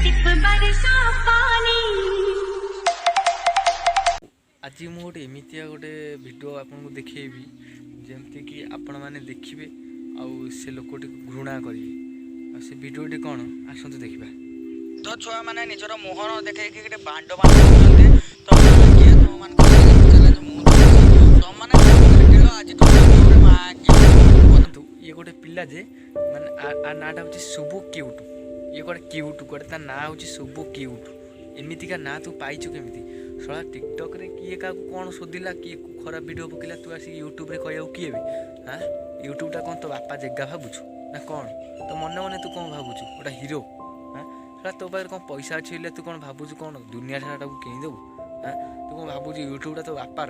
आज मु गोटे एमतिया गोटे भिडियो आपको देखी जमती कि आपण मैंने देखिए से लोकटी घृणा करेंगे से भिडियोटी कौन आसतु देखा तो छुआ मैंने निजर मुहर देखे कि बांड बांटे तो किए तुम मान चैलेंज मुझे ये गोटे पिला जे माने नाटा हूँ शुभु क्यूट ये गोटे क्यूट गोटे ता ना हूँ शुभु क्यूट एमतीका ना तू पाइचु केमी सला टिकटक रे किए क्या कौन शोधिला किए खराब वीडियो पकेला तू आसिक यूट्यूब रे कहू किए भी हाँ यूट्यूबटा कौन तो बापा जेगा भावुछु ना कौन तो मन मन तू कौन भावुछु गोटा हिरो हाँ सला तो पाखे कौन पैसा अच्छे तू कौन भावुछु कौन दुनिया सारा किनीदेबू हाँ तू कौन भावुछु यूट्यूबटा तो बापार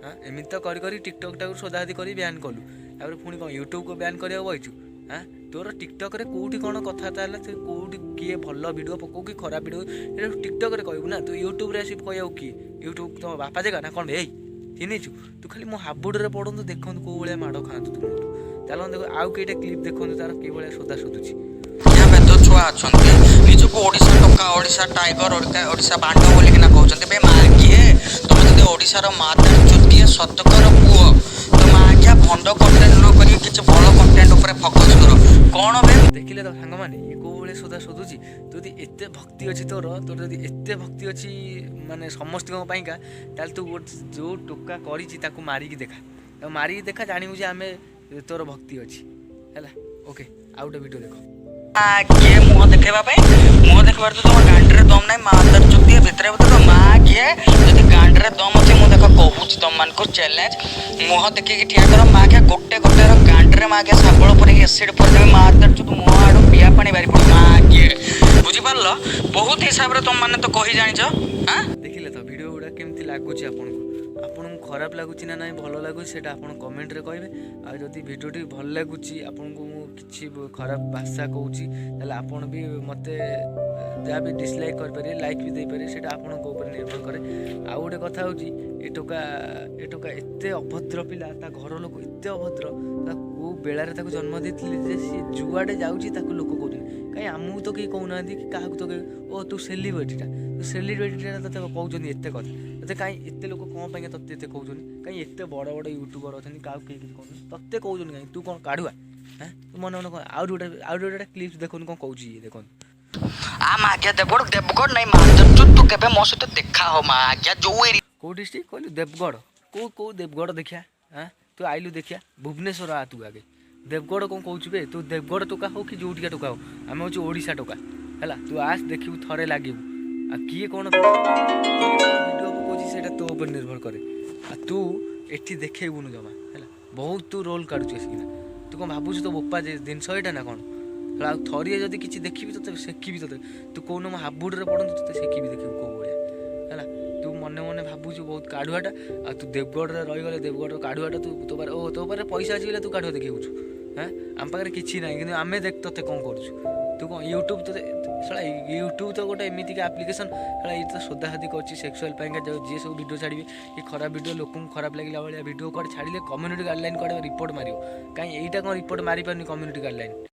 हाँ एमती तो करी टिकटकटा सोधादी कर बैन कलु तापर पुणी कौन यूट्यूब को बैन करा बहीचु हाँ तोर टिकटक रे कोठी कौन कथबार्ता है कोठी किए भल वीडियो पकाऊ कि खराब वीडियो ये टिकटक रे कहू ना तू यूट्यूब रे आसिक कहू किए यूट्यूब तो बापा जगह ना कौन भाई चिन्हीचु तू खाली मो हाबुड़ पड़ू देखु कौ भाया माड़ खातु तू चलो देख आउ कईटा क्लिप देखु तार कि भाया सोदा सोधुची तो छुआ अच्छा निजक ओडिशा टका ओडिशा टाइगर ओडिशा बांड बोलिकिना कहते भाई माँ किए तुम जो ओडिशार माता चुतिए सतकर पुओ तो माँ क्या भंड कंटेंट न कर किसी भल कंटेंट उपर फोकस कर कौन भाई देखिले तो सांग मैंने ये कौ भाया सोदा सोधुची जदि एत भक्ति अच्छी तोर तोर जदि एत भक्ति अच्छी माने समस्त ताल तू जो टोका कर मारिकी देखा मारिकी देखा जानू जे आम तोर भक्ति अच्छी है ओके आउ गोटे वीडियो देख किए मुह देखा मुह देखार तो तुम गांडे दम ना मातार चुती भितर तो माँ किए जब गांडे दम अच्छे मुझे देख कहूँ तुम मान चैलेंज मुह देखिए ठिया कर माँ क्या गोटे गोटे गांडे माँ क्या साबल पर एसिड पर मातार चुत मुह आड़ पिया पानी बारी पड़े माँ किए बुझीपार बहुत हिसाब से तुम मैंने तो कही जाच हाँ देखिले तो वीडियो गुड़ा केमती लगुच आपको खराब लगुच ना ना भल लगुच से आप कमेंट रे कहे आदि भिडियोटी भल लगुच आपको किसी खराब भाषा कहूँ आपड़ भी मत जहाँ भी डिसलाइक करेंगे लाइक भी देपारे से ऊपर निर्भर कै आउ गोटे कथा हूँ टोका एत अभद्र पिला घर लोक एत अभद्र कौ बेलार जन्म देते सी जुआडे जाऊँगी लोक कहते कहीं आमको तो कहीं कहूना कि क्या तो ओ तू सेलिब्रिटीटा तो कहते एत कथा ते कहीं एत लोक कौन पाई तत्ते एत कहते कहीं एत बड़ बड़ यूट्यूबर अच्छे क्या कहते तत्ते कहते कहीं तू कौन काढ़ुआ हाँ तू मन मन आउ गोटे क्लिप्स देखो कौन कौन ये देखो आज्ञा देवगढ़ नहीं मार तू केबे मो सहित देखा हो माँ आज्ञा जो कौ डिस्ट्रिक्ट कहलु देवगढ़ कौ देवगढ़ देखिया हाँ तू आइलु देखिया भुवनेश्वर आ तू आगे देवगढ़ कौन कहूँ बे तू देवगढ़ टोका हो कि जोटिका टोका हो आम हूँ ओडिशा टोका है तू आस देखू थे लगे आ किए कौन वीडियो पकाउछि सेटा तो ऊपर निर्भर करे आ तू एठी देखेबुनु जमा है बहुत तू रोल काढुछु आसिकिना तू कौन भावुछु तो बोपा जिनस यहाँ ना कौन थरिए जदि किसी देखी तो सेकी तो तू कौन मो हाबुड़े पड़ू तो सेकी देखू कौ भाया है तू मने मने भावुछु बहुत काढ़ुआटा आ तू देवगढ़ रहीगले देवगढ़ काढ़ुआटा तू तो पारे पैसा अच्छी तू काढ़ुआ देखू हाँ आम पाखे किसी ना कि आम देख ते कौन कर तू कौन यूट्यूब तो साला यूट्यूब तो गोटे एमती आप्लिकेसन साला ये तो सोधासोधी कर सेक्सुआल जी सब वीडियो छाड़े कि खराब वीडियो लोक खराब लगे भाया वीडियो कड़े छाड़े कम्युनिटी गाइडलाइन कड़े रिपोर्ट मार कहीं यहाँ कौन रिपोर्ट मारी पारनी कम्युनिटी गाइडलाइन।